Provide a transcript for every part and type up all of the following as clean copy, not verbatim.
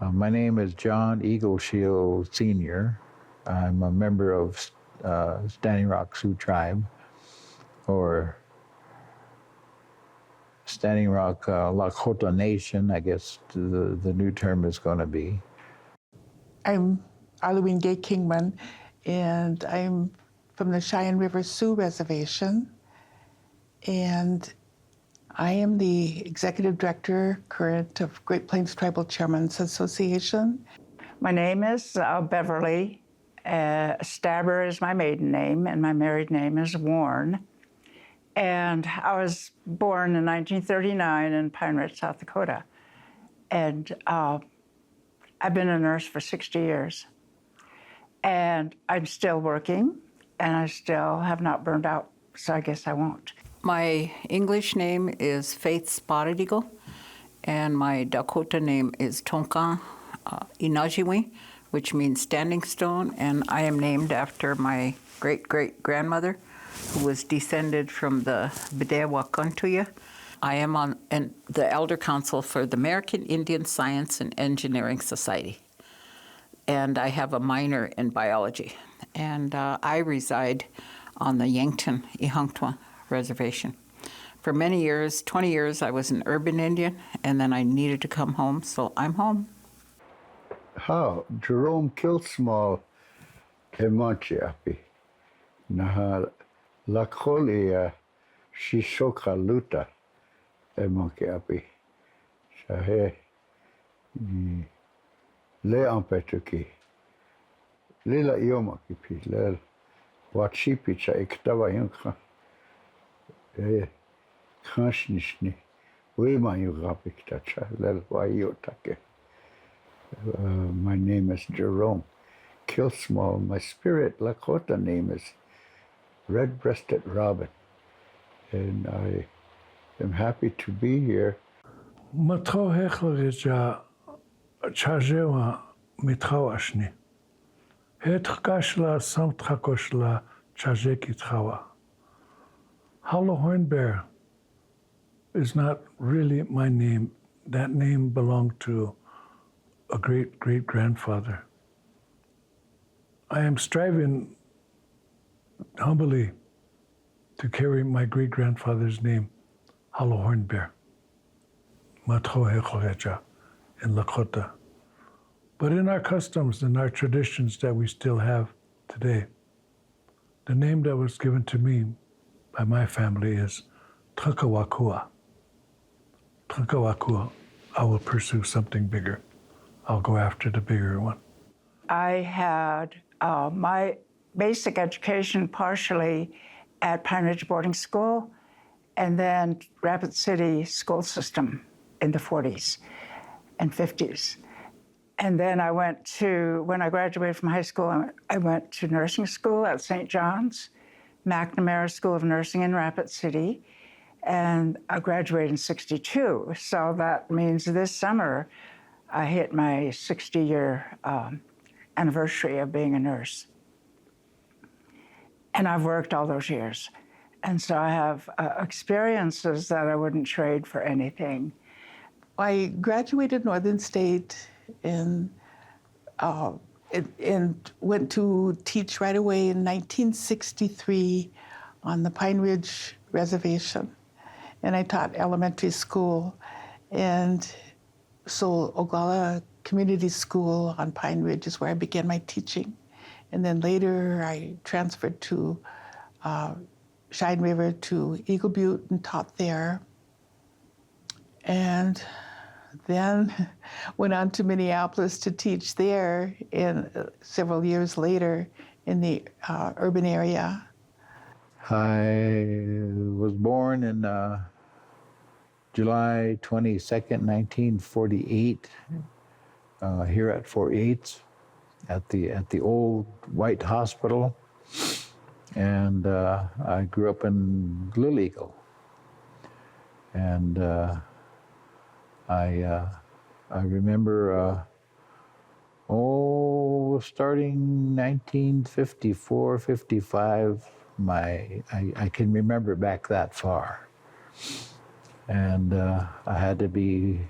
My name is John Eagleshield Sr. I'm a member of Standing Rock Sioux Tribe, or Standing Rock Lakota Nation, I guess the new term is going to be. I'm Arlene Gay Kingman, and I'm from the Cheyenne River Sioux Reservation, and I am the Executive Director current of Great Plains Tribal Chairmen's Association. My name is Beverly. Stabber is my maiden name, and my married name is Warren. And I was born in 1939 in Pine Ridge, South Dakota. And I've been a nurse for 60 years. And I'm still working, and I still have not burned out, so I guess I won't. My English name is Faith Spotted Eagle, and my Dakota name is Tonka Inajiwi, which means standing stone, and I am named after my great-great-grandmother, who was descended from the Bedewa-Kuntuya. I am on the Elder Council for the American Indian Science and Engineering Society, and I have a minor in biology, and I reside on the Yankton Ihangtwa Reservation. For many years, 20 years, I was an urban Indian, and then I needed to come home, so I'm home. How? Jerome Kilsmall Emanchiapi. Naha Lakolia Shishoka Luta Emanchiapi. Sahe Le Ampetuki. Lila Yomakipi. Le Wachipi Cha Iktava Yunka. Khanshnishni. Wema Yugapik Tacha. Lel Wayotake. My name is Jerome Kilsmall. My spirit Lakota name is Red-Breasted Robin, and I am happy to be here. Matro hechlerija chajewa mitrawashni. Hetkashla samtrakoshla chajekitrawa. Hollow Horn Bear is not really my name. That name belonged to a great-great-grandfather. I am striving humbly to carry my great-grandfather's name, Hollow Horn Bear, Matro Hechoreja in Lakota. But in our customs and our traditions that we still have today, the name that was given to me by my family is Trankawakua. Trankawakua, I will pursue something bigger. I'll go after the bigger one. I had my basic education partially at Pine Ridge Boarding School and then Rapid City school system in the 40s and 50s. And then when I graduated from high school, I went to nursing school at St. John's, McNamara School of Nursing in Rapid City, and I graduated in 62. So that means this summer, I hit my 60-year anniversary of being a nurse. And I've worked all those years. And so I have experiences that I wouldn't trade for anything. I graduated Northern State and went to teach right away in 1963 on the Pine Ridge Reservation. And I taught elementary school. And so Oglala Community School on Pine Ridge is where I began my teaching. And then later I transferred to Cheyenne River to Eagle Butte and taught there. And then went on to Minneapolis to teach there several years later in the urban area. I was born in July 22nd, 1948, here at Fort Yates, at the old White Hospital, and I grew up in Little Eagle, and I remember starting 1954, 55. I can remember back that far. And I had to be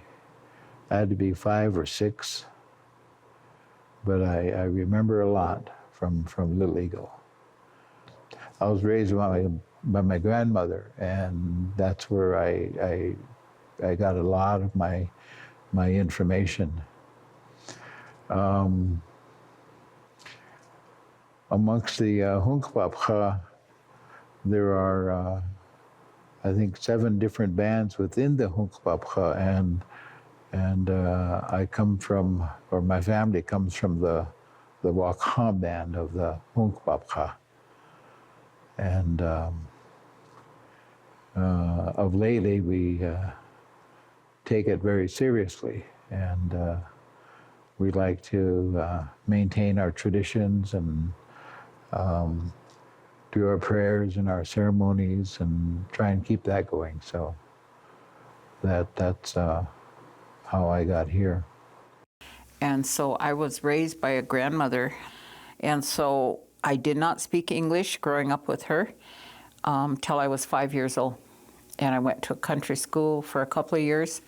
5 or 6 but I remember a lot from Little Eagle. I was raised by my grandmother, and that's where I got a lot of my information. Amongst the Hunkpapcha, there are, I think, 7 different bands within the Hunkpapcha, and I come from, or my family comes from the Wakha band of the Hunkpapcha. And of lately, we take it very seriously, and we like to maintain our traditions and do our prayers and our ceremonies and try and keep that going. So that's how I got here. And so I was raised by a grandmother, and so I did not speak English growing up with her till I was 5 years old. And I went to a country school for a couple of years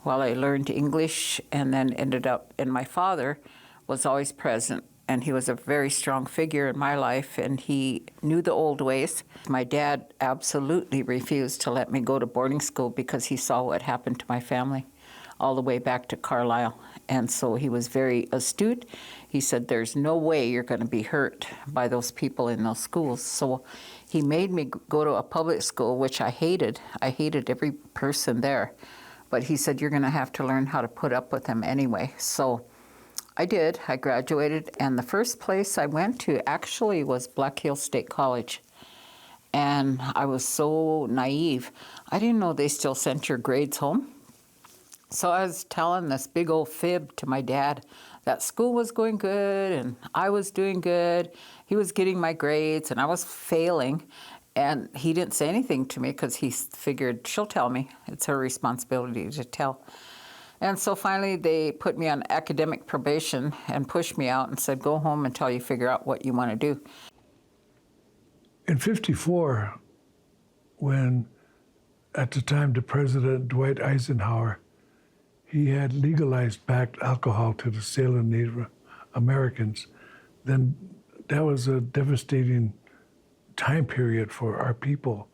while I learned English, and then ended up, and my father was always present, and he was a very strong figure in my life, and he knew the old ways. My dad absolutely refused to let me go to boarding school because he saw what happened to my family all the way back to Carlisle. And so he was very astute. He said, there's no way you're going to be hurt by those people in those schools. So he made me go to a public school, which I hated. I hated every person there. But he said, you're going to have to learn how to put up with them anyway. So I did. I graduated. And the first place I went to actually was Black Hills State College. And I was so naive. I didn't know they still sent your grades home. So I was telling this big old fib to my dad that school was going good and I was doing good. He was getting my grades and I was failing. And he didn't say anything to me because he figured she'll tell me. It's her responsibility to tell. And so finally they put me on academic probation and pushed me out and said, go home until you figure out what you want to do. In '54, when at the time the President Dwight Eisenhower, he had legalized back alcohol to the sale of Native Americans, then that was a devastating time period for our people,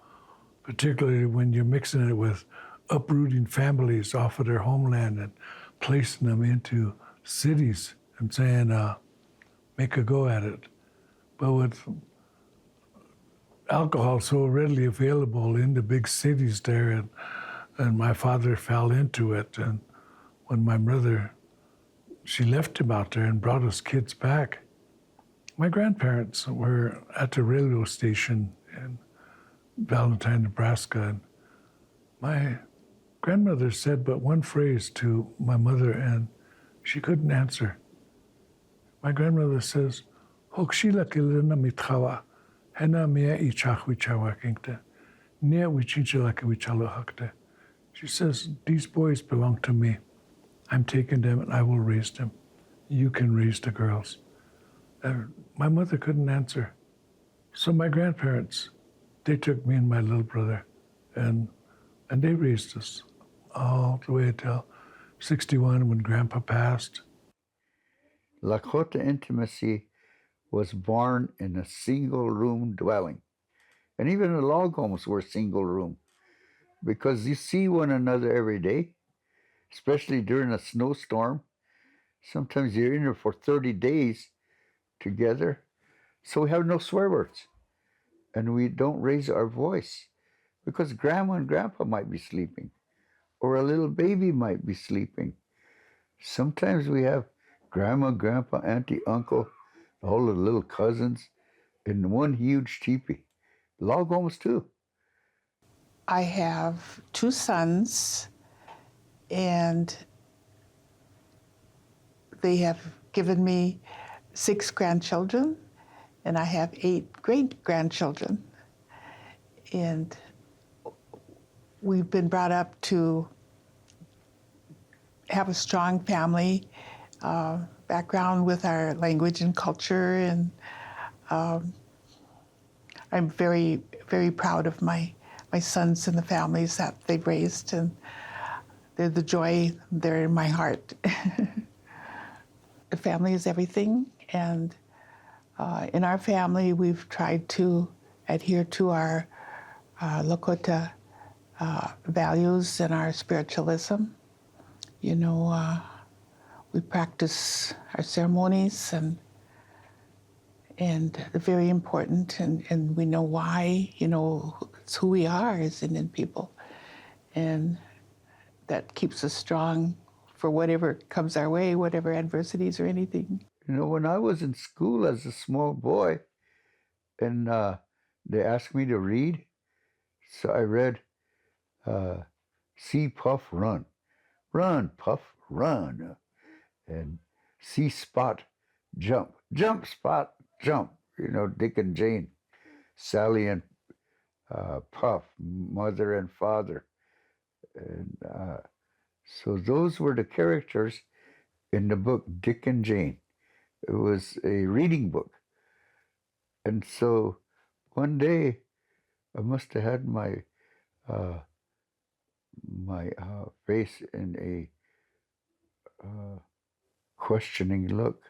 particularly when you're mixing it with uprooting families off of their homeland and placing them into cities and saying, make a go at it. But with alcohol so readily available in the big cities there, and my father fell into it, and when my mother, she left him out there and brought us kids back. My grandparents were at the railroad station in Valentine, Nebraska, and my grandmother said but one phrase to my mother, and she couldn't answer. My grandmother says, "Hokshila kilina mitchawa, hena mea ichachwichawa kinkte, nia wichinchilaka wichalo hakte." She says, "These boys belong to me. I'm taking them and I will raise them. You can raise the girls." My mother couldn't answer. So my grandparents, they took me and my little brother and they raised us all the way until 61 when Grandpa passed. Lakota intimacy was born in a single room dwelling. And even the log homes were single room because you see one another every day, especially during a snowstorm. Sometimes you're in there for 30 days together. So we have no swear words. And we don't raise our voice because Grandma and Grandpa might be sleeping or a little baby might be sleeping. Sometimes we have Grandma, Grandpa, Auntie, Uncle, all the little cousins in one huge teepee. Log homes too. I have 2 sons, and they have given me 6 grandchildren, and I have 8 great-grandchildren. And we've been brought up to have a strong family background with our language and culture, and I'm very, very proud of my sons and the families that they've raised, and they're the joy, they're in my heart. the family is everything, and in our family, we've tried to adhere to our Lakota values and our spiritualism. You know, we practice our ceremonies, and they're very important, and we know why. You know, it's who we are as Indian people, and that keeps us strong for whatever comes our way, whatever adversities or anything. You know, when I was in school as a small boy, and they asked me to read, so I read, see Puff run, run Puff run, and see Spot jump, jump Spot jump. You know, Dick and Jane, Sally and Puff, mother and father, and so those were the characters in the book Dick and Jane. It was a reading book. And so one day I must have had my face in a questioning look.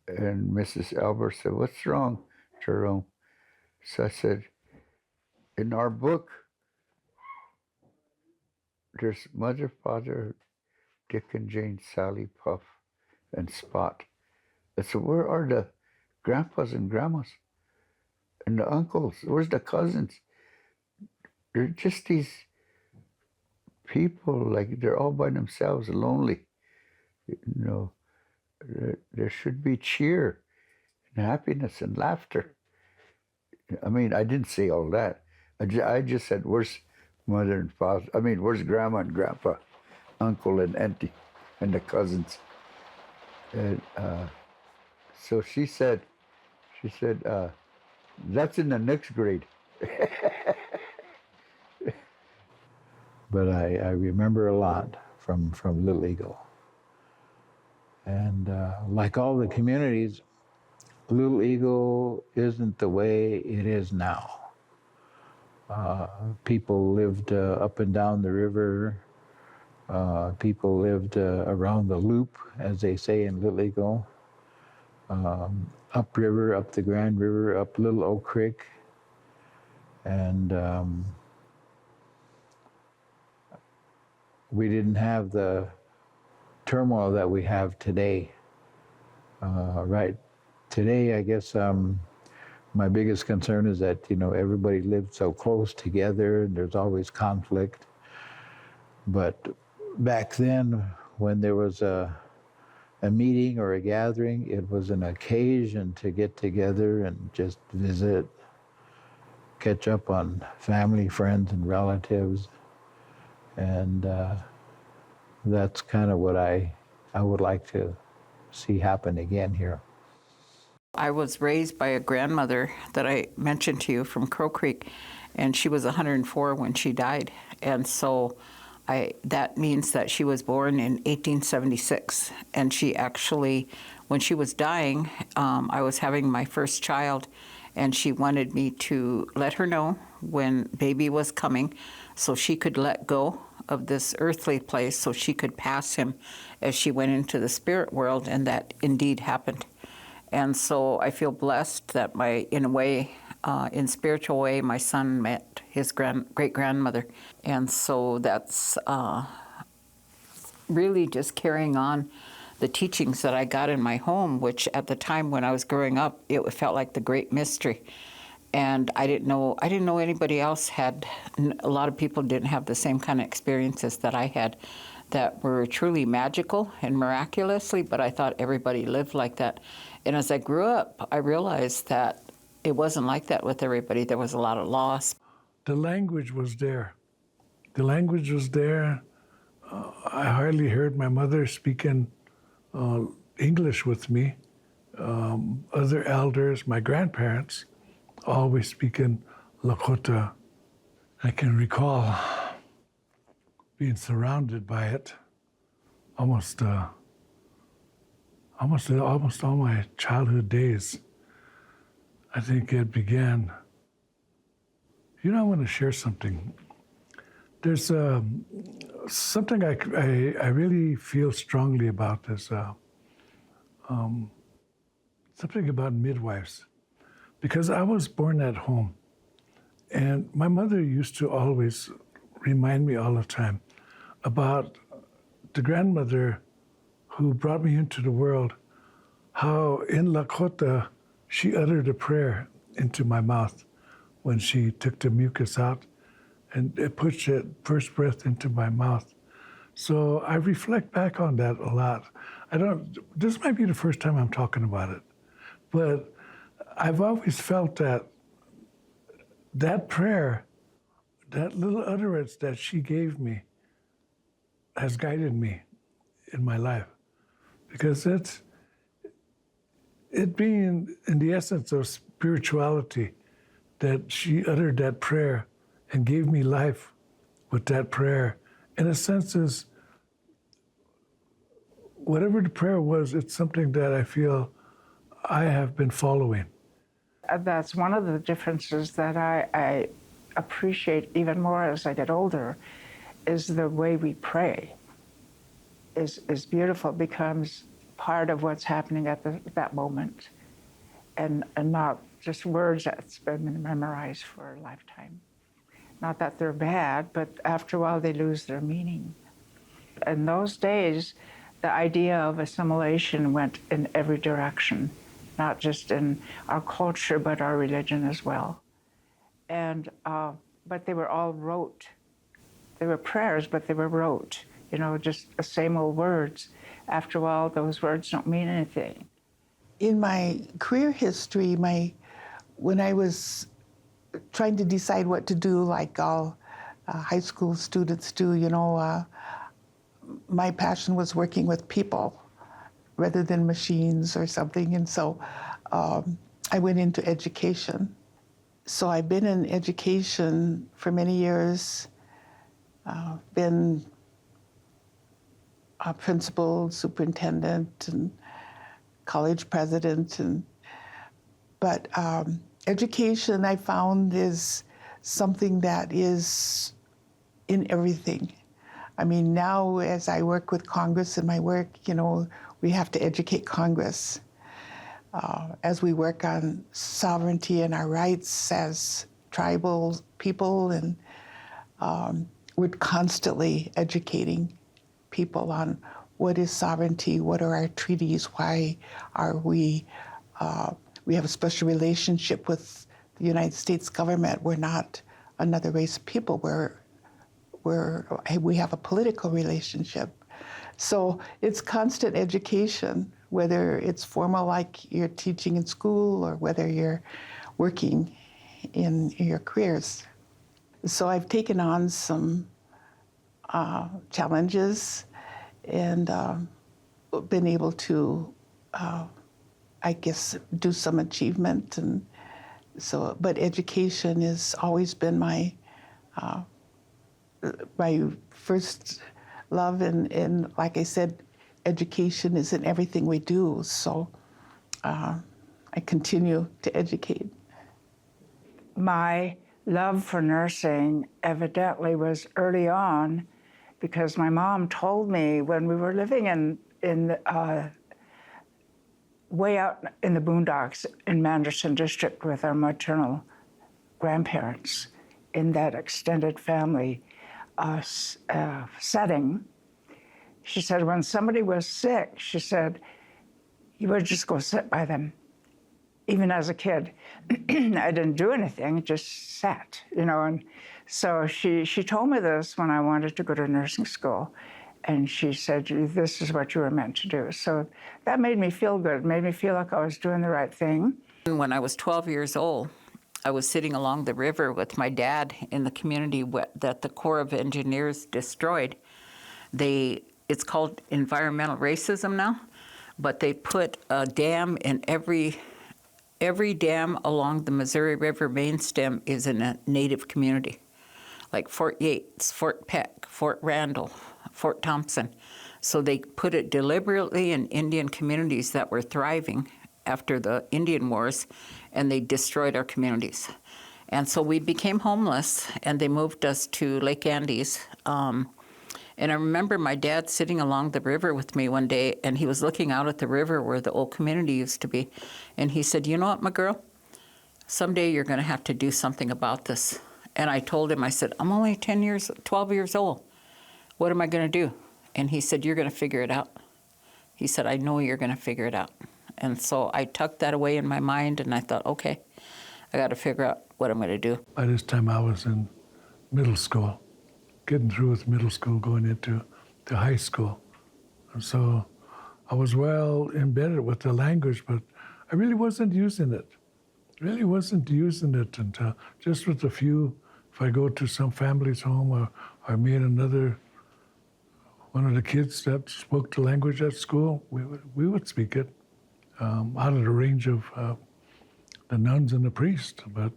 And Mrs. Albert said, "What's wrong, Jerome?" So I said, "In our book, there's Mother, Father, Dick and Jane, Sally, Puff, and Spot. I said, where are the grandpas and grandmas and the uncles? Where's the cousins? They're just these people, like they're all by themselves, lonely. You know, there should be cheer and happiness and laughter." I mean, I didn't say all that. I just said, where's mother and father? I mean, where's grandma and grandpa, uncle and auntie, and the cousins? And so she said, that's in the next grade. But I remember a lot from Little Eagle. And like all the communities, Little Eagle isn't the way it is now. People lived up and down the river. People lived around the loop, as they say in Little Eagle. Upriver, up the Grand River, up Little Oak Creek. And we didn't have the turmoil that we have today. Right today, I guess my biggest concern is that, you know, everybody lived so close together and there's always conflict. But back then, when there was a meeting or a gathering, it was an occasion to get together and just visit, catch up on family, friends, and relatives. And that's kind of what I would like to see happen again here. I was raised by a grandmother that I mentioned to you from Crow Creek, and she was 104 when she died. And so that means that she was born in 1876. And she actually, when she was dying, I was having my first child, and she wanted me to let her know when baby was coming so she could let go of this earthly place so she could pass him as she went into the spirit world, and that indeed happened. And so I feel blessed that in a way, in spiritual way, my son met his great-grandmother. And so that's really just carrying on the teachings that I got in my home, which at the time when I was growing up, it felt like the great mystery. And I didn't know anybody else had, a lot of people didn't have the same kind of experiences that I had that were truly magical and miraculously, but I thought everybody lived like that. And as I grew up, I realized that it wasn't like that with everybody. There was a lot of loss. The language was there. The language was there. I hardly heard my mother speaking English with me. Other elders, my grandparents, always speaking Lakota. I can recall being surrounded by it almost all my childhood days. I think it began. You know, I want to share something. There's something I really feel strongly about this. something about midwives, because I was born at home. And my mother used to always remind me all the time about the grandmother who brought me into the world, how in Lakota she uttered a prayer into my mouth when she took the mucus out and it pushed that first breath into my mouth. So I reflect back on that a lot. This might be the first time I'm talking about it, but I've always felt that prayer, that little utterance that she gave me has guided me in my life, because it being in the essence of spirituality, that she uttered that prayer and gave me life with that prayer. In a sense, is whatever the prayer was, it's something that I feel I have been following. That's one of the differences that I appreciate even more as I get older, is the way we pray is beautiful, becomes part of what's happening at that moment, and not just words that's been memorized for a lifetime. Not that they're bad, but after a while they lose their meaning. In those days, the idea of assimilation went in every direction, not just in our culture, but our religion as well. And but they were all rote. They were prayers, but they were rote. Just the same old words. After a while, those words don't mean anything. In my career history, when I was trying to decide what to do, like all high school students do, my passion was working with people rather than machines or something. And so I went into education. So I've been in education for many years, been a principal, superintendent, and college president. But education, I found, is something that is in everything. I mean, now as I work with Congress in my work, we have to educate Congress. As we work on sovereignty and our rights as tribal people, and we're constantly educating people on what is sovereignty, what are our treaties, why are we have a special relationship with the United States government. We're not another race of people. We have a political relationship. So it's constant education, whether it's formal like you're teaching in school or whether you're working in your careers. So I've taken on some challenges and been able to, do some achievement. And so, but education has always been my first love, and like I said, education is in everything we do. So I continue to educate. My love for nursing evidently was early on, because my mom told me when we were living in way out in the boondocks in Manderson District with our maternal grandparents in that extended family setting. She said when somebody was sick, she said, you would just go sit by them. Even as a kid, I didn't do anything, just sat, and so she told me this when I wanted to go to nursing school, and she said, this is what you were meant to do. So that made me feel good, it made me feel like I was doing the right thing. When I was 12 years old, I was sitting along the river with my dad in the community that the Corps of Engineers destroyed. It's called environmental racism now, but they put a dam in every dam along the Missouri River main stem is in a Native community, like Fort Yates, Fort Peck, Fort Randall, Fort Thompson. So they put it deliberately in Indian communities that were thriving after the Indian Wars, and they destroyed our communities. And so we became homeless, and they moved us to Lake Andes. And I remember my dad sitting along the river with me one day, and he was looking out at the river where the old community used to be. And he said, "You know what, my girl? Someday you're going to have to do something about this." And I told him, I said, "I'm only 12 years old. What am I going to do?" And he said, "You're going to figure it out." He said, "I know you're going to figure it out." And so I tucked that away in my mind, and I thought, okay, I got to figure out what I'm going to do. By this time, I was in middle school, getting through with middle school, going into the high school. And so I was well embedded with the language, but I really wasn't using it. Really wasn't using it until just with a few. If I go to some family's home or me and one of the kids that spoke the language at school, we would speak it out of the range of the nuns and the priests, but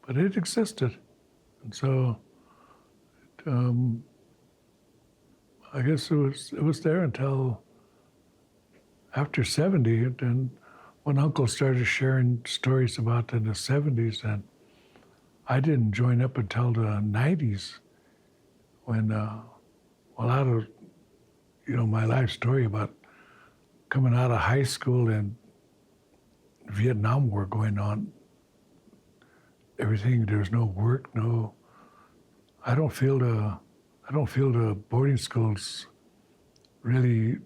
it existed. And so I guess it was there until after 70, and when Uncle started sharing stories about in the 70s, and I didn't join up until the 90s when, out of, my life story about coming out of high school and Vietnam War going on, everything, there was no work, I don't feel the boarding schools really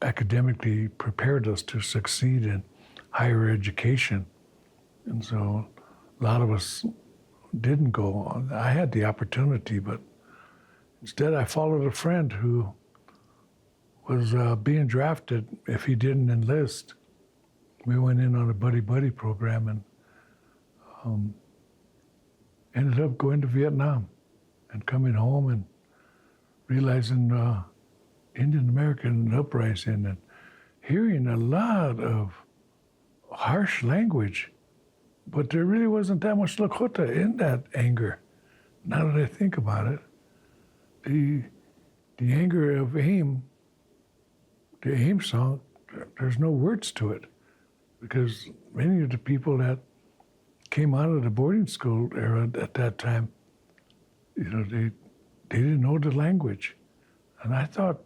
academically prepared us to succeed in higher education. And so a lot of us didn't go on. I had the opportunity, but instead I followed a friend who was being drafted if he didn't enlist. We went in on a buddy-buddy program and ended up going to Vietnam and coming home and realizing Indian American uprising and hearing a lot of harsh language, but there really wasn't that much Lakota in that anger. Now that I think about it, the anger of AIM, the AIM song, there's no words to it, because many of the people that came out of the boarding school era at that time, they didn't know the language. And I thought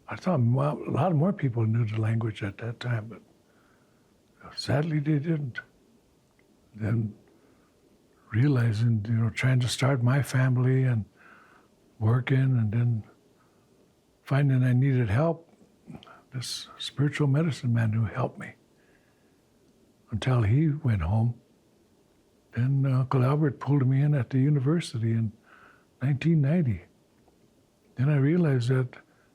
a lot more people knew the language at that time, but sadly they didn't. Then realizing, trying to start my family and working, and then finding I needed help, this spiritual medicine man who helped me until he went home. Then Uncle Albert pulled me in at the university in 1990. Then I realized that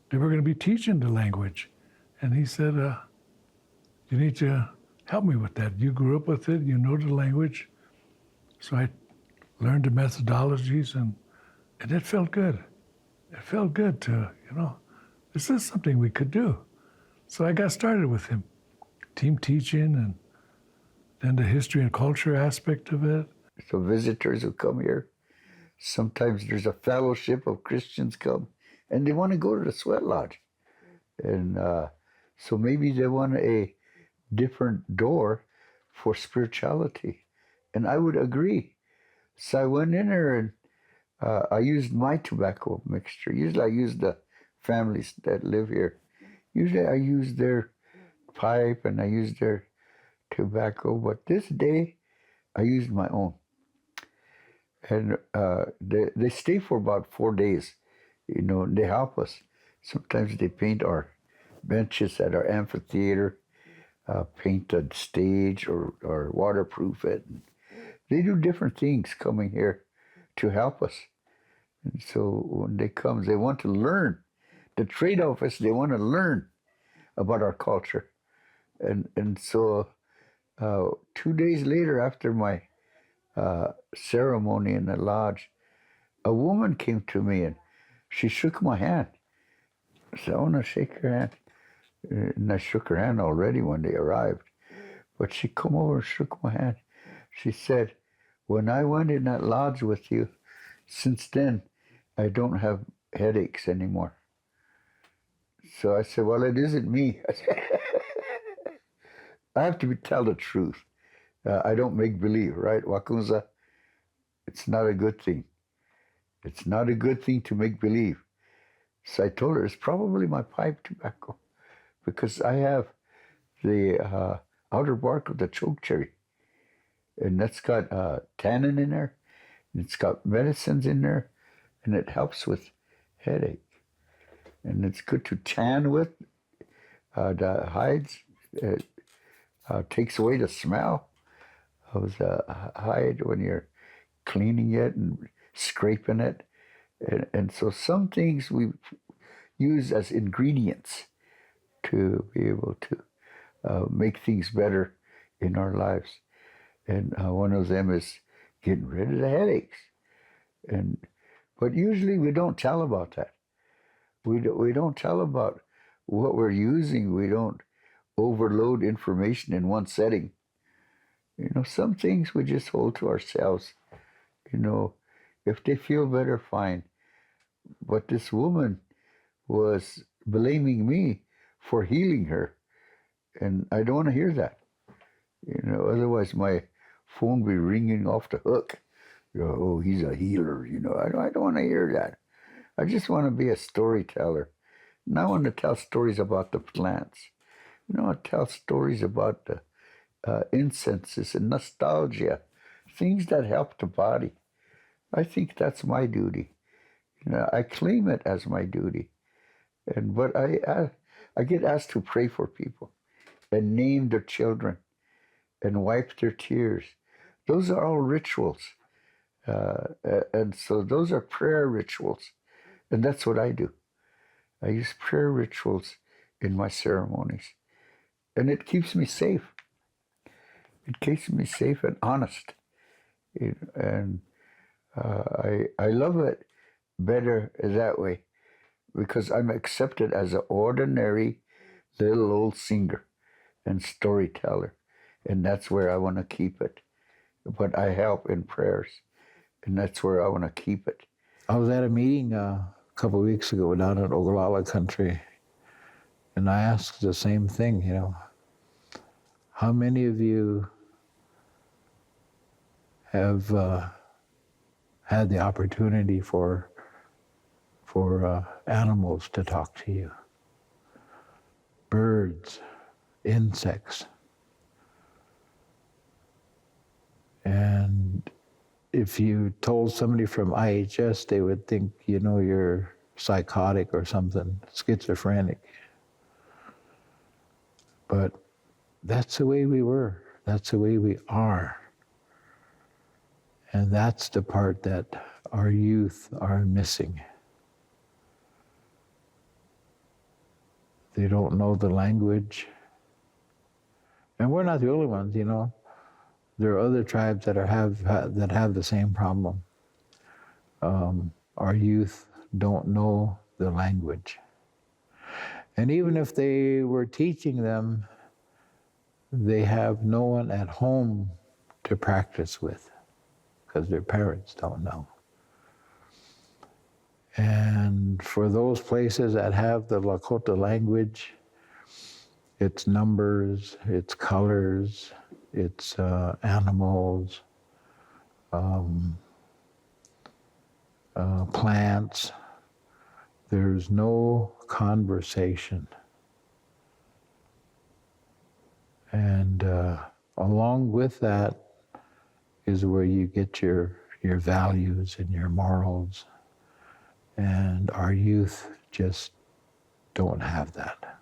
they were going to be teaching the language. And he said, you need to help me with that. You grew up with it, you know the language. So I learned the methodologies, and it felt good. It felt good to, this is something we could do. So I got started with him, team teaching, and then the history and culture aspect of it. So visitors who come here, sometimes there's a fellowship of Christians come, and they want to go to the Sweat Lodge. And so maybe they want a different door for spirituality. And I would agree. So I went in there and I used my tobacco mixture. Usually I use the families that live here. Usually I use their pipe and I use their tobacco, but this day I used my own. And they stay for about 4 days. They help us. Sometimes they paint our benches at our amphitheater, paint the stage or waterproof it. They do different things coming here to help us. And so when they come, they want to learn. The trade-off is they want to learn about our culture. And so 2 days later, after my ceremony in the lodge, a woman came to me and she shook my hand. I said, I want to shake her hand. And I shook her hand already when they arrived. But she come over and shook my hand. She said, when I went in that lodge with you, since then, I don't have headaches anymore. So I said, well, it isn't me. I have to tell the truth. I don't make believe, right, Wakunza? It's not a good thing. It's not a good thing to make believe. So I told her it's probably my pipe tobacco because I have the outer bark of the choke cherry, and that's got tannin in there, and it's got medicines in there, and it helps with headache. And it's good to tan with. The hides, it takes away the smell of the hide when you're cleaning it and scraping it. And so some things we use as ingredients to be able to make things better in our lives. And one of them is getting rid of the headaches. But usually we don't tell about that. We don't tell about what we're using. We don't overload information in one setting. You know, some things we just hold to ourselves. You know, if they feel better, fine. But this woman was blaming me for healing her, and I don't want to hear that. You know, otherwise my phone will be ringing off the hook. You know, oh, he's a healer. You know, I don't want to hear that. I just want to be a storyteller. And I want to tell stories about the plants. You know, I tell stories about the incenses and nostalgia, things that help the body. I think that's my duty. You know, I claim it as my duty. But I get asked to pray for people and name their children and wipe their tears. Those are all rituals. And so those are prayer rituals. And that's what I do. I use prayer rituals in my ceremonies. And it keeps me safe. It keeps me safe and honest. And I love it better that way because I'm accepted as an ordinary little old singer and storyteller. And that's where I want to keep it. But I help in prayers. And that's where I want to keep it. I was at a meeting a couple of weeks ago down in Oglala country, and I asked the same thing, you know, how many of you have had the opportunity for animals to talk to you? Birds, insects. And if you told somebody from IHS, they would think, you know, you're psychotic or something, schizophrenic. But that's the way we were. That's the way we are. And that's the part that our youth are missing. They don't know the language. And we're not the only ones, you know. There are other tribes that have the same problem. Our youth don't know the language. And even if they were teaching them, they have no one at home to practice with because their parents don't know. And for those places that have the Lakota language, it's numbers, it's colors, it's animals, plants. There's no conversation. And along with that is where you get your values and your morals. And our youth just don't have that.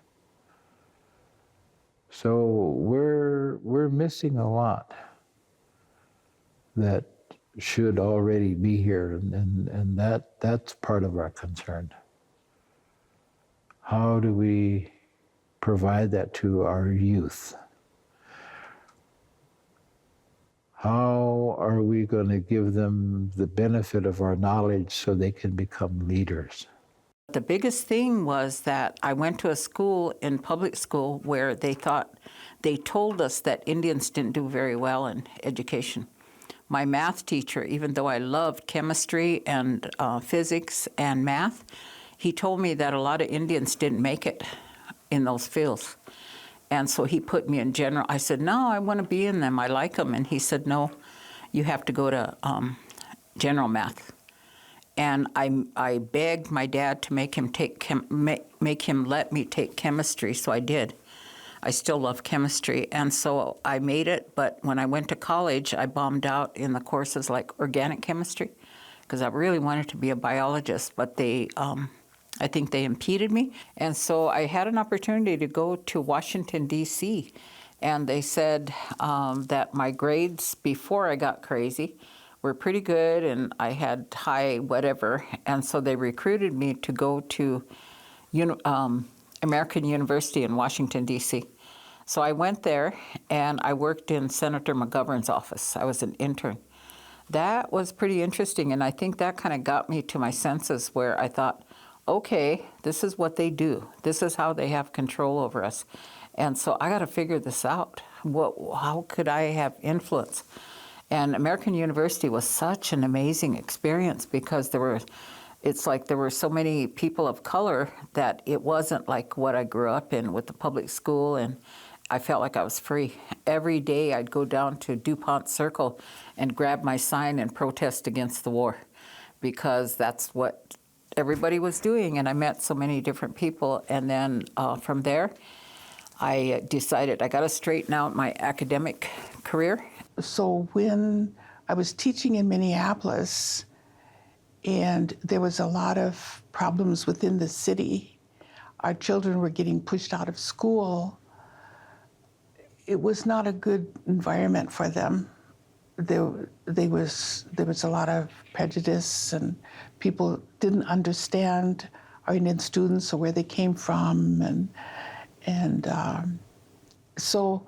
So we're missing a lot that should already be here, and that's part of our concern. How do we provide that to our youth? How are we going to give them the benefit of our knowledge so they can become leaders? The biggest thing was that I went to a school in public school where they told us that Indians didn't do very well in education. My math teacher, even though I loved chemistry and physics and math, he told me that a lot of Indians didn't make it in those fields. And so he put me in general. I said, no, I want to be in them. I like them. And he said, no, you have to go to general math. and I begged my dad to make him let me take chemistry, so I did. I still love chemistry, and so I made it. But when I went to college, I bombed out in the courses like organic chemistry, because I really wanted to be a biologist. But I think they impeded me, and so I had an opportunity to go to Washington D.C. And they said that my grades before I got crazy were pretty good, and I had high whatever, and so they recruited me to go to American University in Washington, D.C. So I went there, and I worked in Senator McGovern's office. I was an intern. That was pretty interesting, and I think that kind of got me to my senses, where I thought, okay, this is what they do. This is how they have control over us. And so I got to figure this out. How could I have influence? And American University was such an amazing experience, because it's like there were so many people of color that it wasn't like what I grew up in with the public school, and I felt like I was free. Every day I'd go down to DuPont Circle and grab my sign and protest against the war, because that's what everybody was doing, and I met so many different people. And then from there, I decided I got to straighten out my academic career. So when I was teaching in Minneapolis, and there was a lot of problems within the city, our children were getting pushed out of school. It was not a good environment for them. There was a lot of prejudice, and people didn't understand our Indian students or where they came from, and so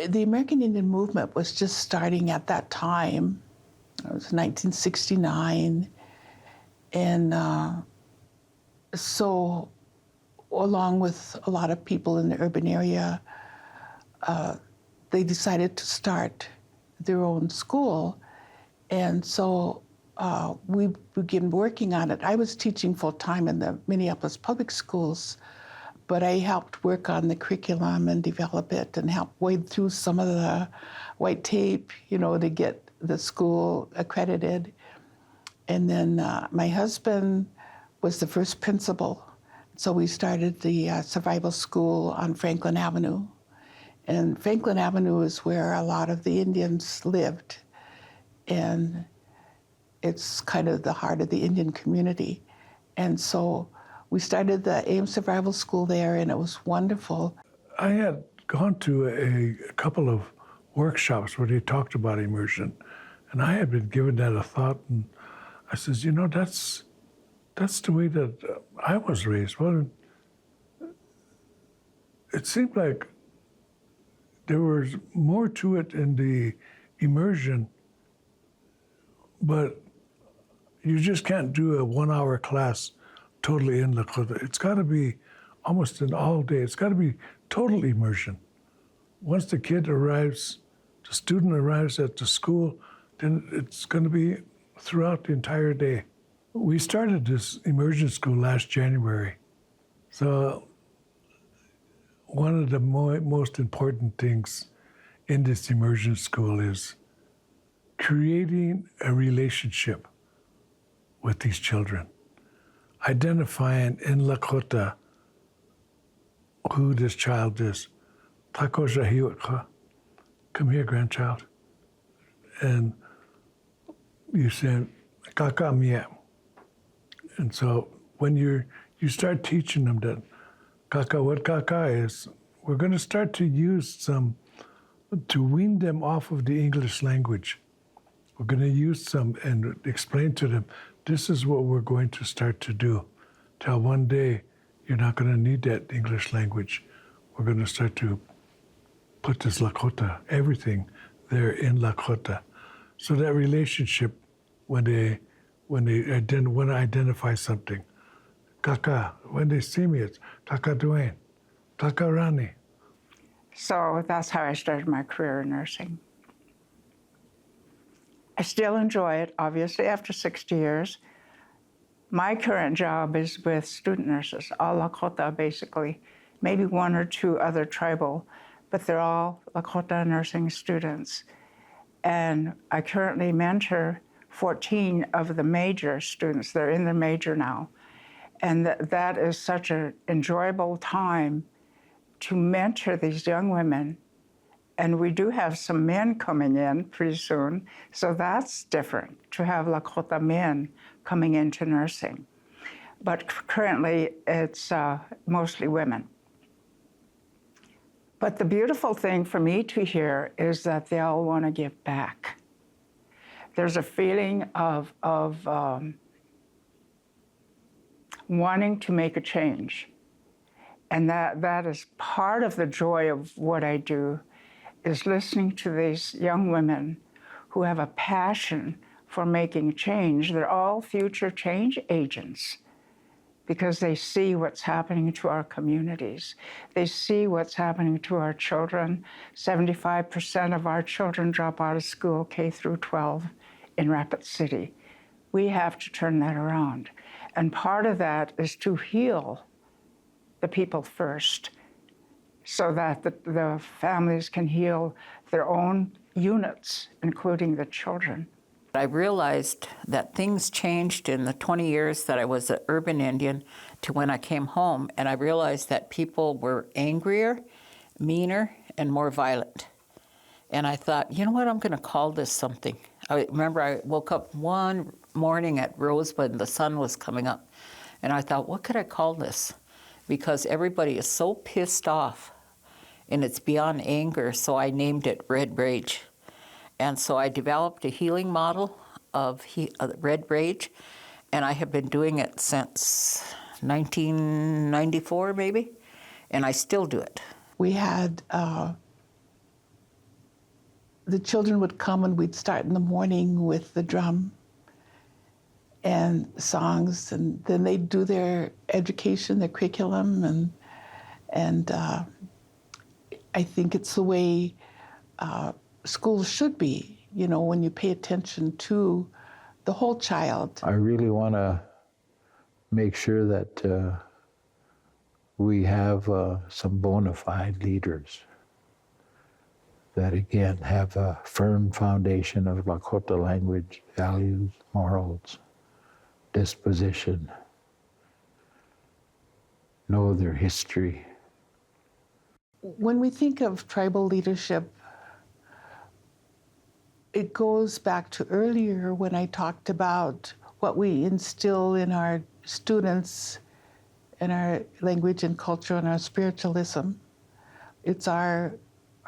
the American Indian movement was just starting at that time. It was 1969, and so along with a lot of people in the urban area, they decided to start their own school, and so we began working on it. I was teaching full-time in the Minneapolis public schools, but I helped work on the curriculum and develop it, and help wade through some of the white tape, to get the school accredited. And then my husband was the first principal, so we started the survival school on Franklin Avenue. And Franklin Avenue is where a lot of the Indians lived, and it's kind of the heart of the Indian community. And so we started the AIM Survival School there, and it was wonderful. I had gone to a couple of workshops where they talked about immersion, and I had been given that a thought, and I says, that's the way that I was raised. Well, it seemed like there was more to it in the immersion, but you just can't do a 1-hour class totally in Lakota. It's got to be almost an all day. It's got to be total immersion. Once the student arrives at the school, then it's going to be throughout the entire day. We started this immersion school last January. So one of the most important things in this immersion school is creating a relationship with these children, identifying in Lakota who this child is. Come here, grandchild. And you say, Kaka mia. And so when you start teaching them that what Kaka is, we're going to start to use to wean them off of the English language. We're going to use some and explain to them, this is what we're going to start to do. Till one day, you're not going to need that English language. We're going to start to put this Lakota, everything there in Lakota. So that relationship, when they want to identify something, Kaka, when they see me, it's Kaka Dwayne, Kaka Rani. So that's how I started my career in nursing. I still enjoy it, obviously, after 60 years. My current job is with student nurses, all Lakota, basically, maybe 1 or 2 other tribal, but they're all Lakota nursing students. And I currently mentor 14 of the major students. They're in the major now. And that is such an enjoyable time to mentor these young women. And we do have some men coming in pretty soon, so that's different, to have Lakota men coming into nursing. But currently, it's mostly women. But the beautiful thing for me to hear is that they all want to give back. There's a feeling of wanting to make a change. And that is part of the joy of what I do, is listening to these young women who have a passion for making change. They're all future change agents because they see what's happening to our communities. They see what's happening to our children. 75% of our children drop out of school, K through 12, in Rapid City. We have to turn that around. And part of that is to heal the people first, so that the families can heal their own units, including the children. I realized that things changed in the 20 years that I was an urban Indian to when I came home, and I realized that people were angrier, meaner, and more violent. And I thought, you know what, I'm going to call this something. I remember I woke up one morning at Rosebud and the sun was coming up, and I thought, what could I call this? Because everybody is so pissed off, and it's beyond anger, so I named it Red Rage. And so I developed a healing model of Red Rage, and I have been doing it since 1994, maybe, and I still do it. We had, the children would come and we'd start in the morning with the drum and songs, and then they'd do their education, their curriculum, and I think it's the way schools should be, you know, when you pay attention to the whole child. I really want to make sure that we have some bona fide leaders that, again, have a firm foundation of Lakota language, values, morals, disposition, know their history. When we think of tribal leadership, it goes back to earlier when I talked about what we instill in our students and our language and culture and our spiritualism. It's our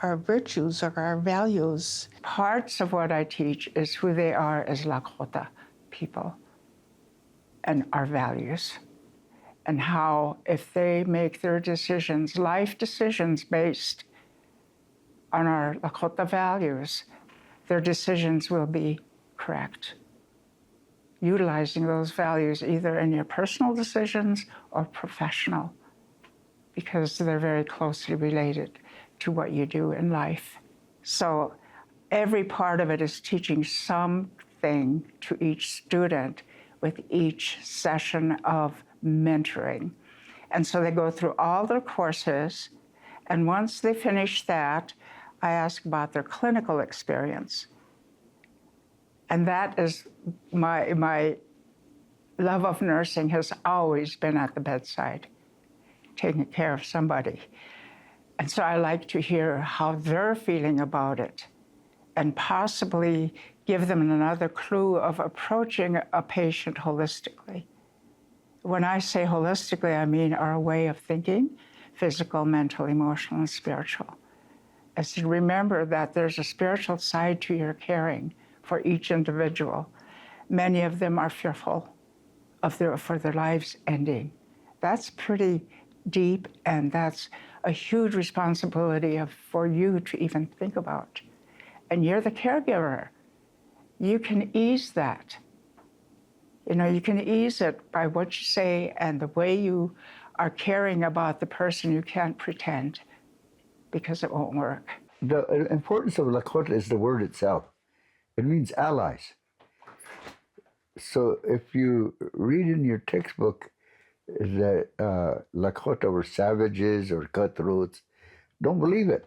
virtues or our values. Parts of what I teach is who they are as Lakota people and our values, and how if they make their decisions, life decisions based on our Lakota values, their decisions will be correct. Utilizing those values either in your personal decisions or professional, because they're very closely related to what you do in life. So every part of it is teaching something to each student with each session of mentoring. And so they go through all their courses, and once they finish that, I ask about their clinical experience. And that is my love of nursing has always been at the bedside, taking care of somebody. And so I like to hear how they're feeling about it and possibly give them another clue of approaching a patient holistically. When I say holistically, I mean our way of thinking, physical, mental, emotional, and spiritual. As to remember that there's a spiritual side to your caring for each individual. Many of them are fearful for their lives ending. That's pretty deep, and that's a huge responsibility for you to even think about. And you're the caregiver. You can ease that. You know, you can ease it by what you say and the way you are caring about the person. You can't pretend, because it won't work. The importance of Lakota is the word itself. It means allies. So if you read in your textbook that Lakota were savages or cutthroats, don't believe it,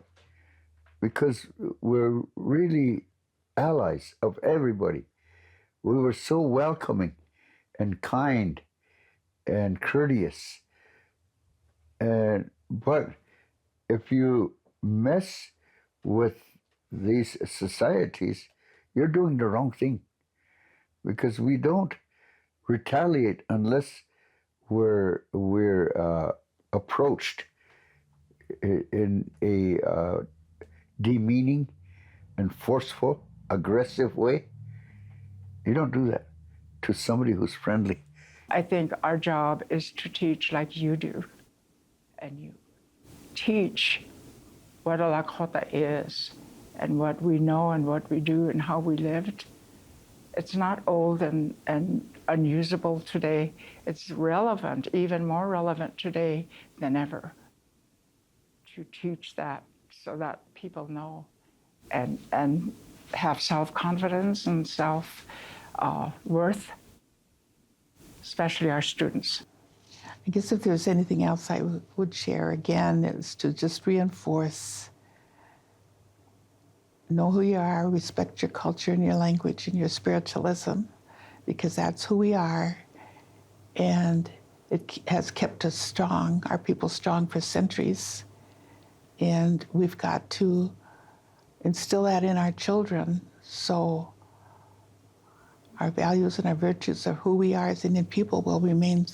because we're really allies of everybody. we were so welcoming and kind and courteous. But if you mess with these societies, you're doing the wrong thing, because we don't retaliate unless we're approached in a demeaning and forceful, aggressive way. You don't do that to somebody who's friendly. I think our job is to teach like you do. And you teach what a Lakota is and what we know and what we do and how we lived. It's not old and unusable today. It's relevant, even more relevant today than ever, to teach that so that people know and have self-confidence and self-worth, especially our students. I guess if there's anything else I would share again is to just reinforce, know who you are, respect your culture and your language and your spiritualism, because that's who we are, and it has kept us strong, our people strong for centuries, and we've got to instill that in our children so our values and our virtues of who we are as Indian people will remain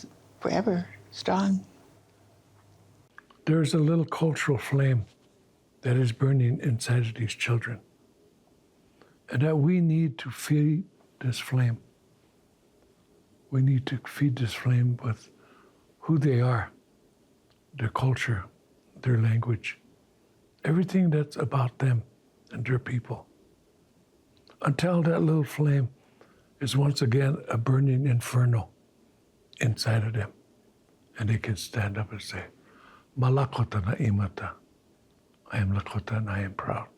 forever strong. There's a little cultural flame that is burning inside of these children, and that we need to feed this flame. We need to feed this flame with who they are, their culture, their language, everything that's about them and their people, until that little flame is once again a burning inferno inside of them. And they can stand up and say, "Ma Lakota na imata. I am Lakota and I am proud."